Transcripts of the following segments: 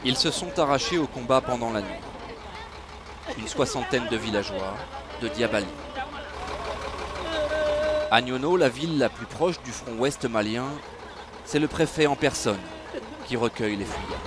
Ils se sont arrachés au combat pendant la nuit. Une soixantaine de villageois de Diabali. À Niono, la ville la plus proche du front ouest malien, c'est le préfet en personne qui recueille les fuyards.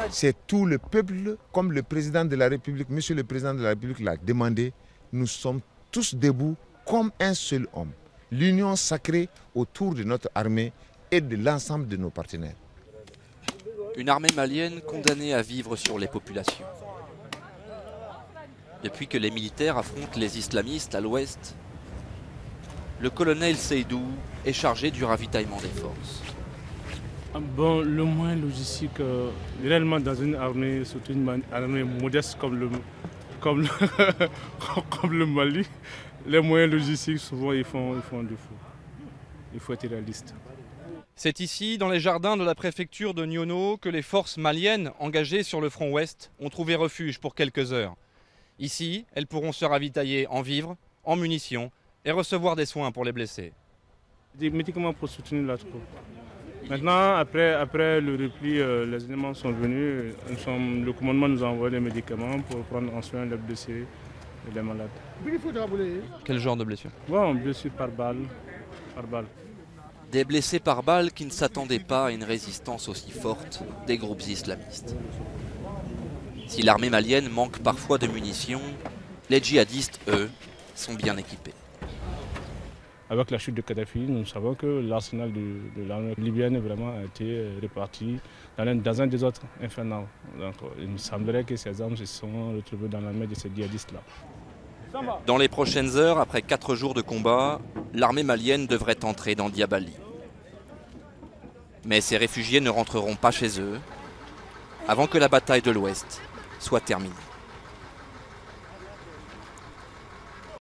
C'est tout le peuple, comme le président de la République, monsieur le président de la République l'a demandé, nous sommes tous debout comme un seul homme. L'union sacrée autour de notre armée et de l'ensemble de nos partenaires. Une armée malienne condamnée à vivre sur les populations. Depuis que les militaires affrontent les islamistes à l'ouest, le colonel Seydou est chargé du ravitaillement des forces. Bon, le moyen logistique, réellement dans une armée, surtout une armée modeste comme le Mali, les moyens logistiques souvent ils font défaut. Il faut être réaliste. C'est ici, dans les jardins de la préfecture de Niono, que les forces maliennes engagées sur le front ouest ont trouvé refuge pour quelques heures. Ici, elles pourront se ravitailler en vivres, en munitions et recevoir des soins pour les blessés. Des médicaments pour soutenir la troupe. Maintenant, après le repli, les éléments sont venus. Le commandement nous a envoyé des médicaments pour prendre en soin les blessés et les malades. Quel genre de blessure? Bon, blessures par balle. Des blessés par balle qui ne s'attendaient pas à une résistance aussi forte des groupes islamistes. Si l'armée malienne manque parfois de munitions, les djihadistes, eux, sont bien équipés. Avec la chute de Kadhafi, nous savons que l'arsenal de l'armée libyenne vraiment a été réparti dans un désordre infernal. Donc, il me semblerait que ces armes se sont retrouvées dans la main de ces djihadistes-là. Dans les prochaines heures, après 4 jours de combat, l'armée malienne devrait entrer dans Diabali. Mais ces réfugiés ne rentreront pas chez eux avant que la bataille de l'Ouest soit terminée.